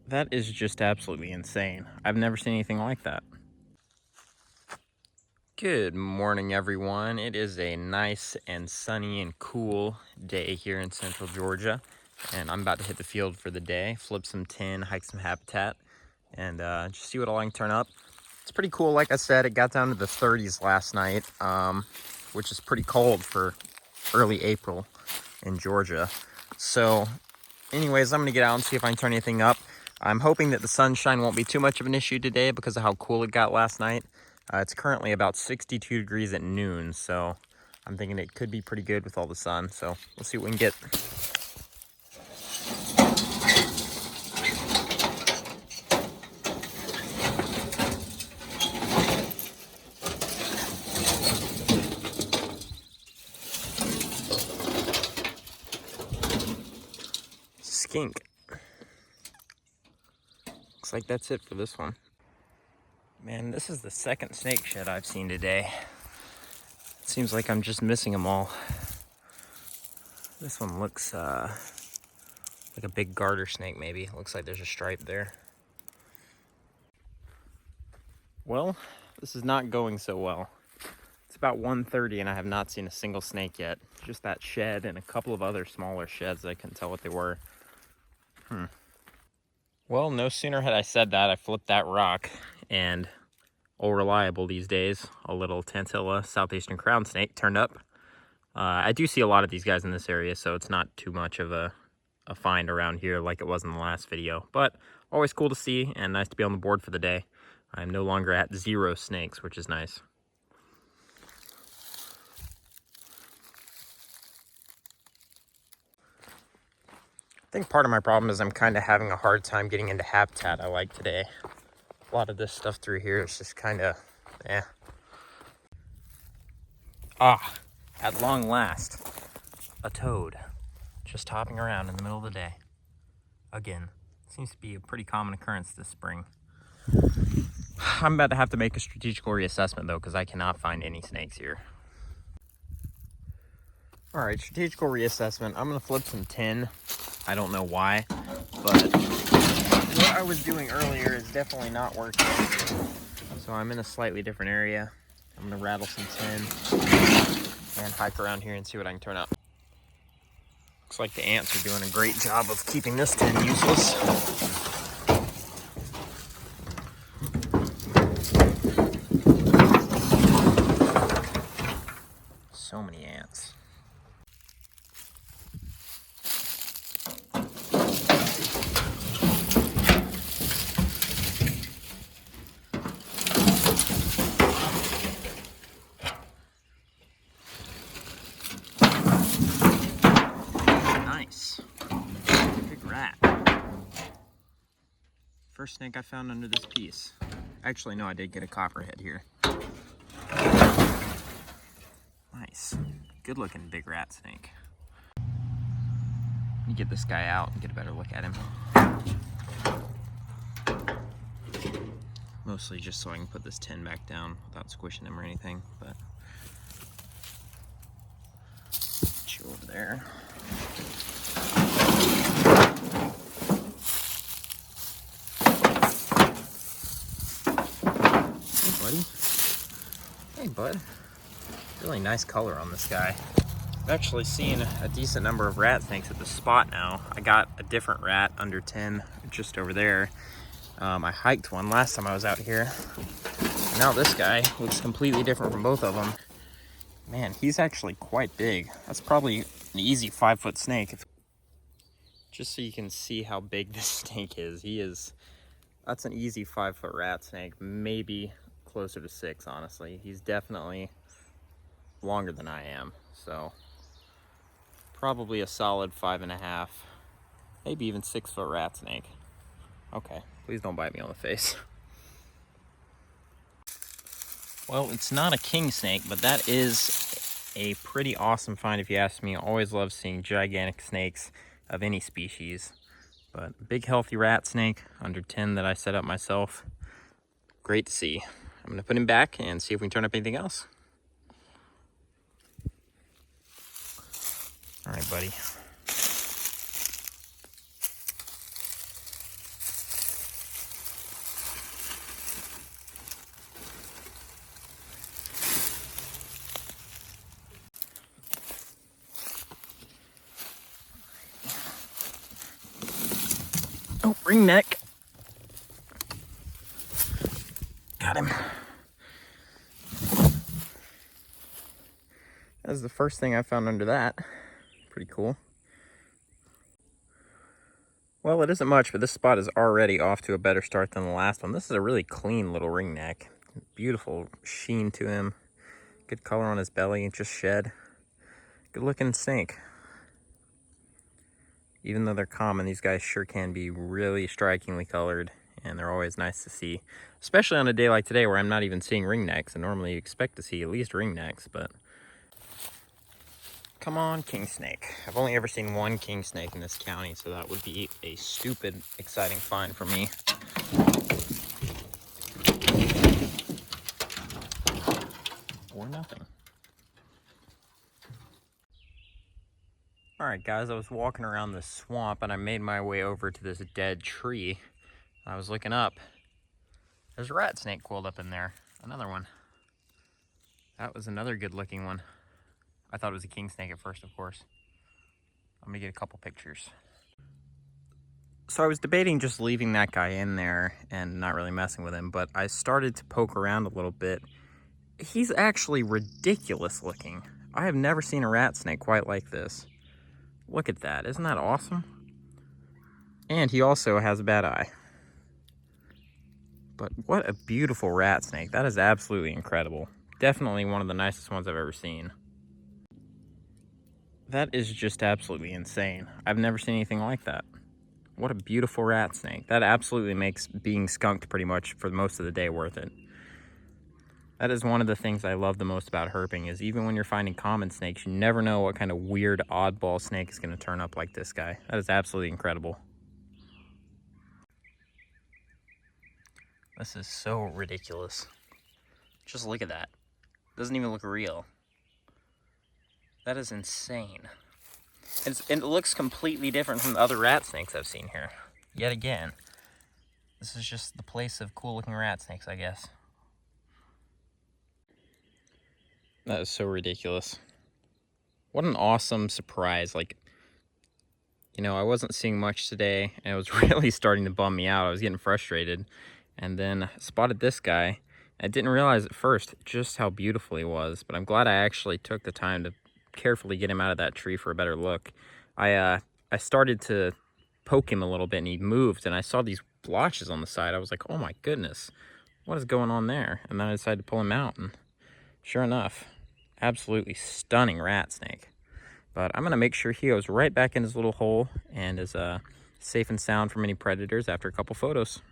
That is just absolutely insane. I've never seen anything like that. Good morning, everyone. It is a nice and sunny and cool day here in central Georgia, and I'm about to hit the field for the day, flip some tin, hike some habitat, and just see what all I can turn up. It's pretty cool. Like I said, it got down to the 30s last night, which is pretty cold for early April in Georgia. So anyways, I'm gonna get out and see if I can turn anything up. I'm hoping that the sunshine won't be too much of an issue today because of how cool it got last night. It's currently about 62 degrees at noon, so I'm thinking it could be pretty good with all the sun. So we'll see what we can get. Skink. Looks like that's it for this one. Man, this is the second snake shed I've seen today. It seems like I'm just missing them all. This one looks like a big garter snake maybe. Looks like there's a stripe there. Well, this is not going so well. It's about 1:30 and I have not seen a single snake yet. Just that shed and a couple of other smaller sheds that I couldn't tell what they were. Well, no sooner had I said that, I flipped that rock, and all reliable these days, a little Tantilla southeastern crown snake turned up. I do see a lot of these guys in this area, so it's not too much of a find around here like it was in the last video. But always cool to see and nice to be on the board for the day. I'm no longer at 0 snakes, which is nice. I think part of my problem is I'm kind of having a hard time getting into habitat I like today. A lot of this stuff through here is just kind of, eh. Ah, at long last, a toad just hopping around in the middle of the day. Again, seems to be a pretty common occurrence this spring. I'm about to have to make a strategical reassessment though, because I cannot find any snakes here. All right, strategical reassessment. I'm gonna flip some tin. I don't know why, but what I was doing earlier is definitely not working. So I'm in a slightly different area. I'm gonna rattle some tin and hike around here and see what I can turn up. Looks like the ants are doing a great job of keeping this tin useless. So many ants. Nice. Big rat. First snake I found under this piece. Actually, no, I did get a copperhead here. Nice. Good looking big rat snake. Let me get this guy out and get a better look at him. Mostly just so I can put this tin back down without squishing him or anything, but get you over there. Hey, buddy. Hey, bud. Really nice color on this guy. I've actually seen a decent number of rat snakes at this spot now. I got a different rat under 10 just over there. I hiked one last time I was out here. Now this guy looks completely different from both of them. Man, he's actually quite big. That's probably an easy 5-foot snake. Just so you can see how big this snake is. That's an easy 5-foot rat snake, maybe closer to 6, honestly. He's definitely longer than I am, so probably a solid 5.5, maybe even 6-foot rat snake. Okay, please don't bite me on the face. Well, it's not a king snake, but that is a pretty awesome find if you ask me. I always love seeing gigantic snakes of any species, but big healthy rat snake under 10 that I set up myself. Great to see. I'm gonna put him back and see if we can turn up anything else. All right, buddy. Oh, ringneck. Got him. That was the first thing I found under that. Pretty cool. Well, it isn't much, but this spot is already off to a better start than the last one. This is a really clean little ringneck. Beautiful sheen to him. Good color on his belly, just shed. Good looking snake. Even though they're common, these guys sure can be really strikingly colored, and they're always nice to see. Especially on a day like today where I'm not even seeing ringnecks, and normally you expect to see at least ringnecks, but... Come on, Kingsnake. I've only ever seen one Kingsnake in this county, so that would be a stupid, exciting find for me. Or nothing. Alright guys, I was walking around this swamp and I made my way over to this dead tree. I was looking up. There's a Ratsnake coiled up in there. Another one. That was another good looking one. I thought it was a Kingsnake at first, of course. I'm gonna get a couple pictures. So I was debating just leaving that guy in there and not really messing with him, but I started to poke around a little bit. He's actually ridiculous looking. I have never seen a Ratsnake quite like this. Look at that, isn't that awesome? And he also has a bad eye. But what a beautiful Ratsnake. That is absolutely incredible. Definitely one of the nicest ones I've ever seen. That is just absolutely insane. I've never seen anything like that. What a beautiful Ratsnake. That absolutely makes being skunked pretty much for most of the day worth it. That is one of the things I love the most about herping, is even when you're finding common snakes, you never know what kind of weird oddball snake is going to turn up like this guy. That is absolutely incredible. This is so ridiculous. Just look at that. Doesn't even look real. That is insane. It looks completely different from the other Ratsnakes I've seen here. Yet again. This is just the place of cool looking Ratsnakes, I guess. That is so ridiculous. What an awesome surprise. Like, you know, I wasn't seeing much today, and it was really starting to bum me out. I was getting frustrated. And then I spotted this guy. I didn't realize at first just how beautiful he was, but I'm glad I actually took the time to carefully get him out of that tree for a better look. I started to poke him a little bit, and he moved, and I saw these blotches on the side. I was like, oh my goodness, what is going on there? And then I decided to pull him out, and sure enough, absolutely stunning Ratsnake. But I'm gonna make sure he goes right back in his little hole and is safe and sound from any predators after a couple photos.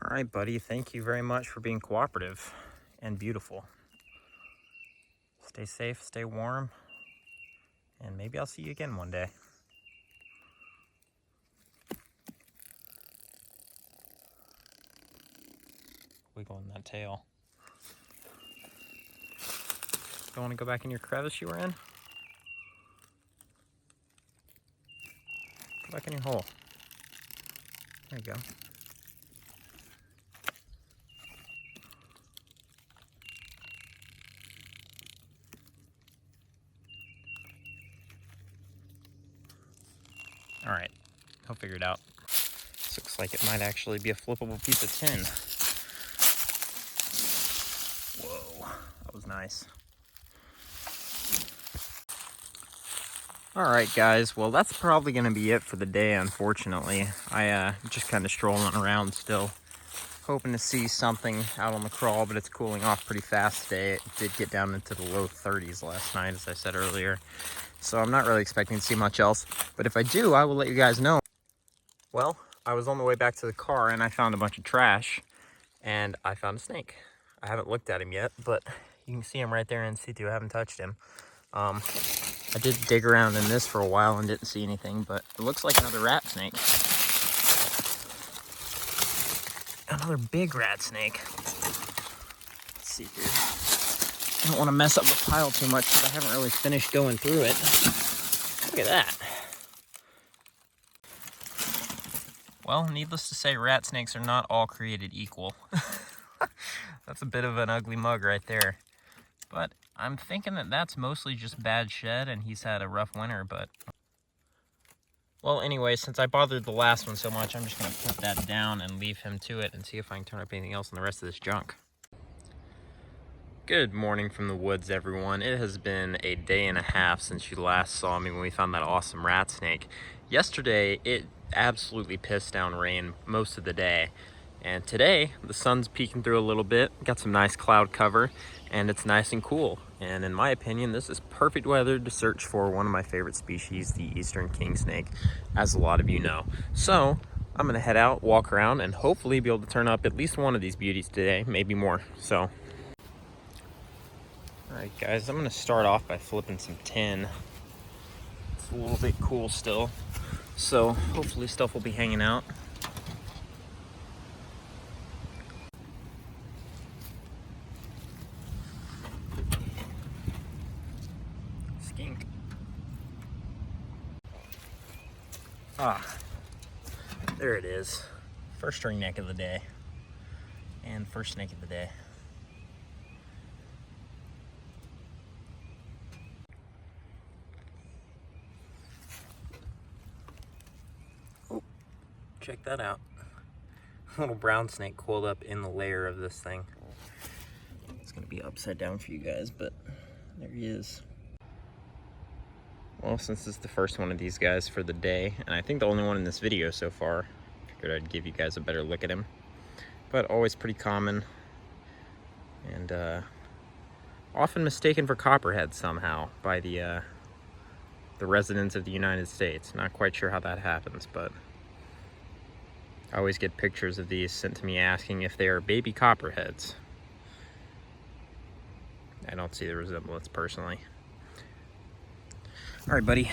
All right, buddy, thank you very much for being cooperative and beautiful. Stay safe, stay warm, and maybe I'll see you again one day. Wiggling that tail. Don't want to go back in your crevice you were in? Go back in your hole. There you go. All right, he'll figure it out. This looks like it might actually be a flippable piece of tin. Whoa, that was nice. All right, guys, well, that's probably gonna be it for the day, unfortunately. I just kind of strolling around still, hoping to see something out on the crawl, but it's cooling off pretty fast today. It did get down into the low 30s last night, as I said earlier. So I'm not really expecting to see much else, but if I do, I will let you guys know. Well, I was on the way back to the car and I found a bunch of trash, and I found a snake. I haven't looked at him yet, but you can see him right there in situ. I haven't touched him. I did dig around in this for a while and didn't see anything, but it looks like another Ratsnake. Another big Ratsnake. Let's see here. I don't want to mess up the pile too much because I haven't really finished going through it. Look at that. Well, needless to say, rat snakes are not all created equal. That's a bit of an ugly mug right there. But I'm thinking that that's mostly just bad shed and he's had a rough winter, but... Well, anyway, since I bothered the last one so much, I'm just going to put that down and leave him to it and see if I can turn up anything else in the rest of this junk. Good morning from the woods, everyone. It has been a day and a half since you last saw me when we found that awesome rat snake. Yesterday, it absolutely pissed down rain most of the day. And today, the sun's peeking through a little bit, got some nice cloud cover, and it's nice and cool. And in my opinion, this is perfect weather to search for one of my favorite species, the eastern kingsnake, as a lot of you know. So, I'm gonna head out, walk around, and hopefully be able to turn up at least one of these beauties today, maybe more, so. Alright guys, I'm gonna start off by flipping some tin. It's a little bit cool still, so hopefully stuff will be hanging out. Skink. Ah, there it is. First ringneck of the day. And first snake of the day. Oh, check that out. A little brown snake coiled up in the layer of this thing. It's gonna be upside down for you guys, but there he is. Well, since this is the first one of these guys for the day, and I think the only one in this video so far, figured I'd give you guys a better look at him. But always pretty common, and often mistaken for copperhead somehow by the residents of the United States. Not quite sure how that happens, but I always get pictures of these sent to me asking if they are baby copperheads. I don't see the resemblance personally. All right, buddy.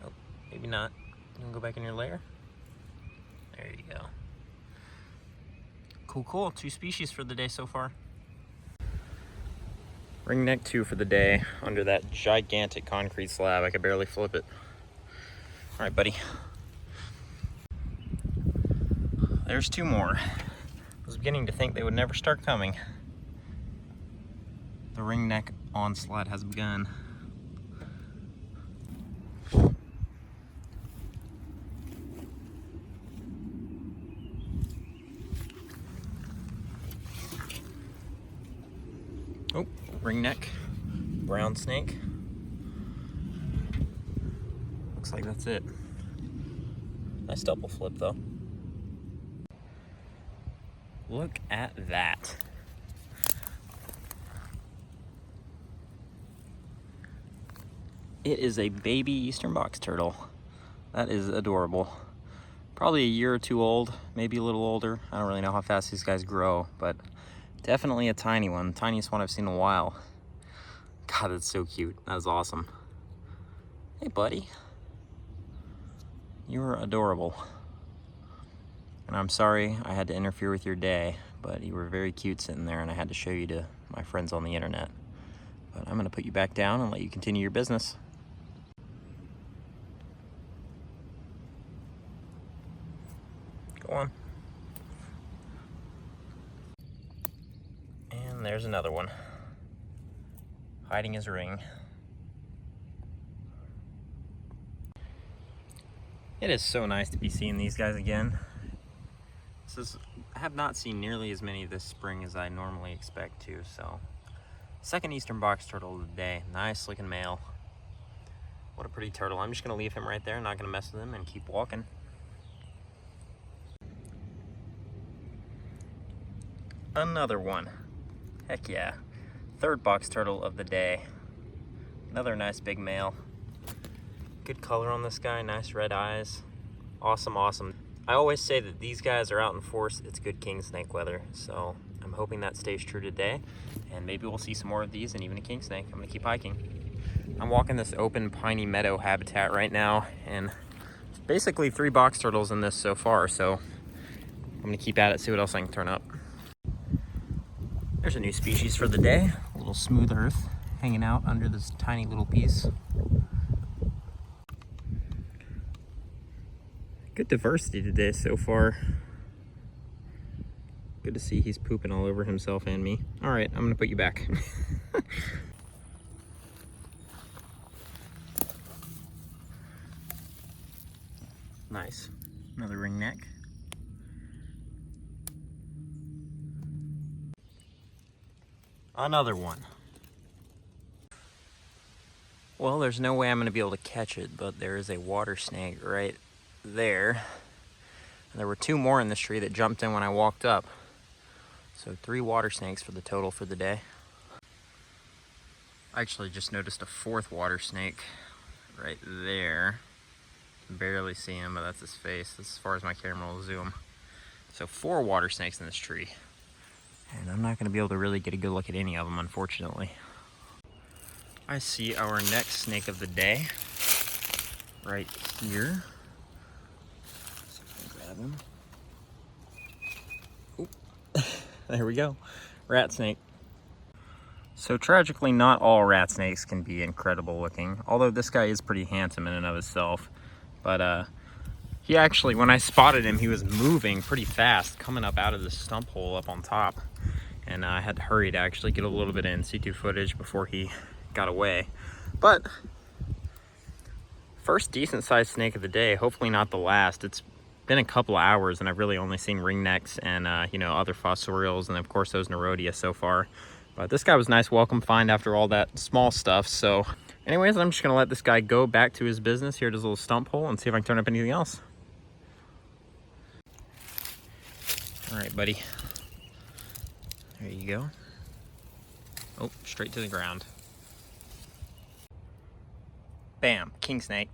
Oh, maybe not. You wanna go back in your lair? There you go. Cool, cool. 2 species for the day so far. Ringneck 2 for the day under that gigantic concrete slab. I could barely flip it. All right, buddy. There's 2 more. I was beginning to think they would never start coming. The ringneck onslaught has begun. Oh, ringneck, brown snake. Looks like that's it. Nice double flip though. Look at that. It is a baby eastern box turtle. That is adorable. Probably a year or 2 old, maybe a little older. I don't really know how fast these guys grow, but definitely a tiny one. Tiniest one I've seen in a while. God, that's so cute. That was awesome. Hey, buddy. You're adorable. And I'm sorry I had to interfere with your day, but you were very cute sitting there and I had to show you to my friends on the internet. But I'm gonna put you back down and let you continue your business. Go on. And there's another one. Hiding his ring. It is so nice to be seeing these guys again. I have not seen nearly as many this spring as I normally expect to, so. Second eastern box turtle of the day. Nice looking male. What a pretty turtle. I'm just gonna leave him right there, not gonna mess with him, and keep walking. Another one. Heck yeah. Third box turtle of the day. Another nice big male. Good color on this guy, nice red eyes. Awesome, awesome. I always say that these guys are out in force, it's good kingsnake weather, so I'm hoping that stays true today, and maybe we'll see some more of these and even a kingsnake. I'm gonna keep hiking. I'm walking this open piney meadow habitat right now, and basically 3 box turtles in this so far, so I'm gonna keep at it, see what else I can turn up. There's a new species for the day, a little smooth earth hanging out under this tiny little piece. Good diversity today so far. Good to see he's pooping all over himself and me. All right, I'm gonna put you back. Nice. Another ringneck. Another one. Well, there's no way I'm going to be able to catch it, but there is a water snake right there. And there were 2 more in this tree that jumped in when I walked up. So 3 water snakes for the total for the day. I actually just noticed a 4th water snake right there. Can barely see him, but that's his face. That's as far as my camera will zoom. So 4 water snakes in this tree. And I'm not going to be able to really get a good look at any of them, unfortunately. I see our next snake of the day right here. See if I can grab him. Oop. There we go. Rat snake. So tragically, not all rat snakes can be incredible looking, although this guy is pretty handsome in and of himself. But he actually, when I spotted him, he was moving pretty fast, coming up out of the stump hole up on top. And I had to hurry to actually get a little bit of in-situ footage before he got away. But first decent sized snake of the day, hopefully not the last. It's been a couple of hours and I've really only seen ringnecks and you know, other fossorials and of course those Nerodia so far. But this guy was a nice welcome find after all that small stuff. So anyways, I'm just gonna let this guy go back to his business here at his little stump hole and see if I can turn up anything else. All right, buddy. There you go. Oh, straight to the ground. Bam, Kingsnake.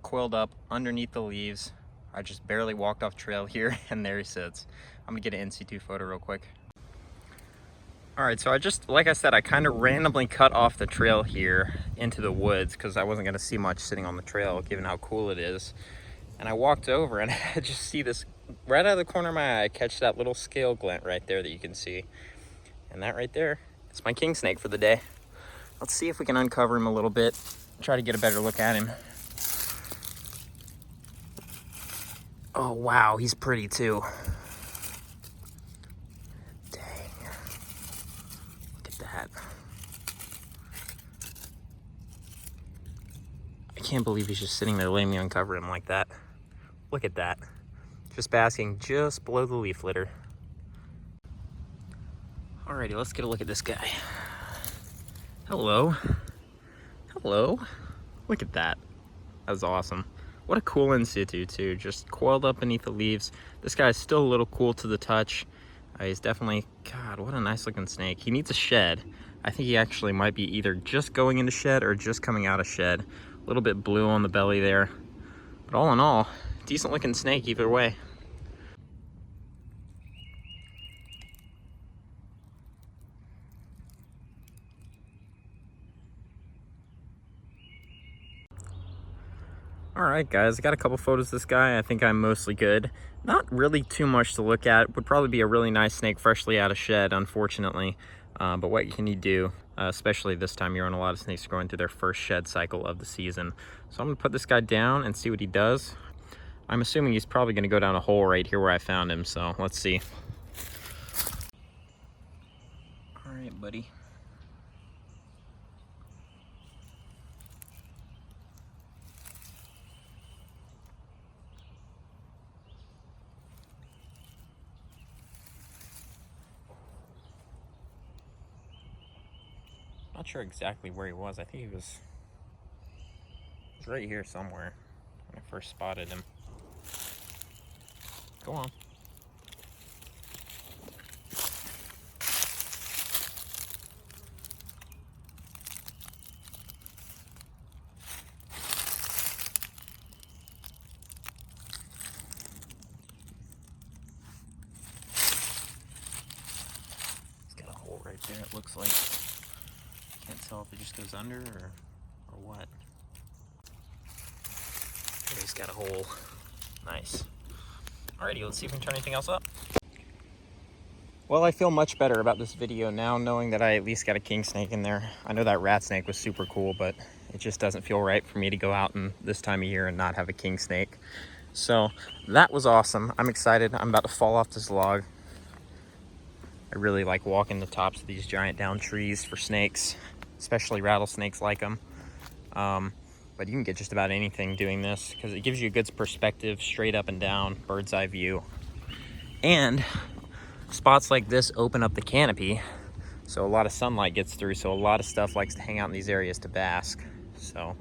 Coiled up underneath the leaves. I just barely walked off trail here and there he sits. I'm gonna get an in-situ photo real quick. All right, so I just, like I said, I kind of randomly cut off the trail here into the woods because I wasn't gonna see much sitting on the trail given how cool it is. And I walked over and I just see this right out of the corner of my eye, catch that little scale glint right there that you can see. And that right there is my Kingsnake for the day. Let's see if we can uncover him a little bit, try to get a better look at him. Oh, wow, he's pretty too. Dang. Look at that. I can't believe he's just sitting there letting me uncover him like that. Look at that. Just basking just below the leaf litter. Alrighty, let's get a look at this guy. Hello. Hello. Look at that. That was awesome. What a cool in-situ too, just coiled up beneath the leaves. This guy's still a little cool to the touch. He's definitely, God, what a nice looking snake. He needs a shed. I think he actually might be either just going into shed or just coming out of shed. A little bit blue on the belly there. But all in all, decent looking snake either way. All right, guys, I got a couple photos of this guy. I think I'm mostly good. Not really too much to look at. Would probably be a really nice snake freshly out of shed, unfortunately. But what can you do, especially this time of year when a lot of snakes are going through their first shed cycle of the season. So I'm gonna put this guy down and see what he does. I'm assuming he's probably gonna go down a hole right here where I found him, so let's see. All right, buddy. Not sure exactly where he was. I think he was right here somewhere when I first spotted him. Go on. He's got a hole right there, it looks like. Can't tell if it just goes under or what. Oh, he's got a hole. Nice. Alrighty, let's see if we can turn anything else up. Well, I feel much better about this video now, knowing that I at least got a Kingsnake in there. I know that Ratsnake was super cool, but It just doesn't feel right for me to go out in this time of year and not have a king snake. So that was awesome. I'm excited. I'm about to fall off this log. I really like walking the tops of these giant down trees for snakes, especially rattlesnakes like them. But you can get just about anything doing this because it gives you a good perspective, straight up and down, bird's eye view. And spots like this open up the canopy, so a lot of sunlight gets through, so a lot of stuff likes to hang out in these areas to bask. So,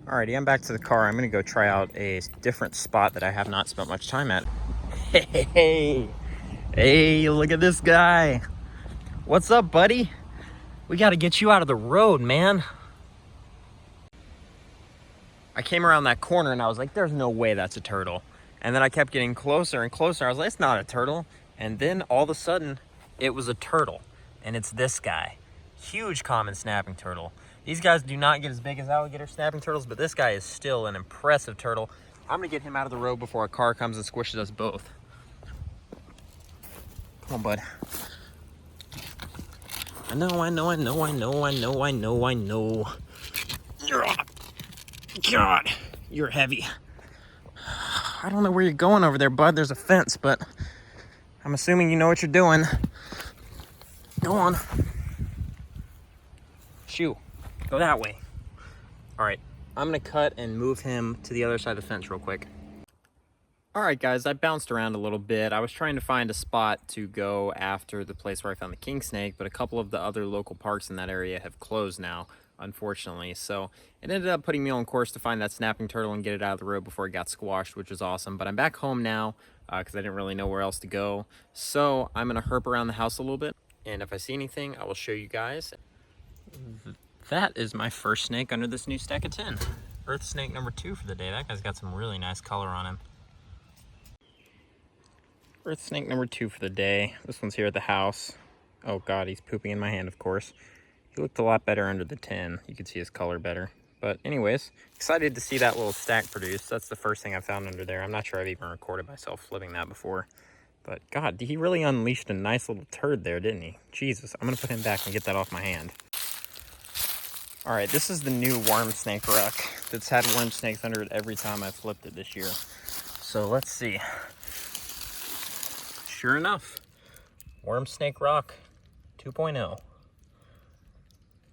alrighty, I'm back to the car. I'm gonna go try out a different spot that I have not spent much time at. Hey, look at this guy. What's up, buddy? We gotta get you out of the road, man. I came around that corner and I was like, there's no way that's a turtle. And then I kept getting closer and closer. I was like, it's not a turtle. And then all of a sudden, it was a turtle. And it's this guy. Huge common snapping turtle. These guys do not get as big as alligator snapping turtles, but this guy is still an impressive turtle. I'm gonna get him out of the road before a car comes and squishes us both. Come on, bud. I know. God, you're heavy. I don't know where you're going over there, bud. There's a fence, but I'm assuming you know what you're doing. Go on. Shoo. Go that way. All right, I'm gonna cut and move him to the other side of the fence real quick. All right, guys, I bounced around a little bit. I was trying to find a spot to go after the place where I found the Kingsnake, but a couple of the other local parks in that area have closed now, unfortunately. So it ended up putting me on course to find that snapping turtle and get it out of the road before it got squashed, which was awesome. But I'm back home now because I didn't really know where else to go. So I'm gonna herp around the house a little bit, and if I see anything, I will show you guys. That is my first snake under this new stack of 10. Earth snake number 2 for the day. That guy's got some really nice color on him. Earth snake number 2 for the day. This one's here at the house. Oh God, he's pooping in my hand, of course. He looked a lot better under the 10. You could see his color better. But anyways, excited to see that little stack produce. That's the first thing I found under there. I'm not sure I've even recorded myself flipping that before. But God, he really unleashed a nice little turd there, didn't he? Jesus, I'm gonna put him back and get that off my hand. All right, this is the new worm snake ruck that's had worm snakes under it every time I flipped it this year. So let's see. Sure enough, worm snake rock 2.0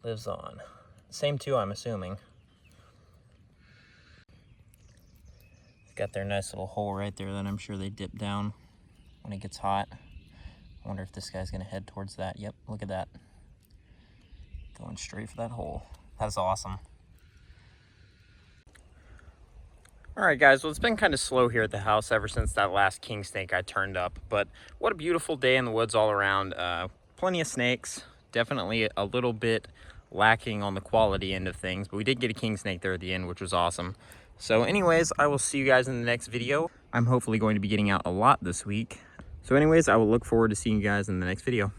lives on. Same 2, I'm assuming. Got their nice little hole right there that I'm sure they dip down when it gets hot. I wonder if this guy's gonna head towards that. Yep, look at that. Going straight for that hole. That's awesome. All right, guys, well, it's been kind of slow here at the house ever since that last king snake I turned up, but what a beautiful day in the woods all around. Plenty of snakes, definitely a little bit lacking on the quality end of things, but we did get a king snake there at the end, which was awesome. So anyways, I will see you guys in the next video. I'm hopefully going to be getting out a lot this week. So anyways, I will look forward to seeing you guys in the next video.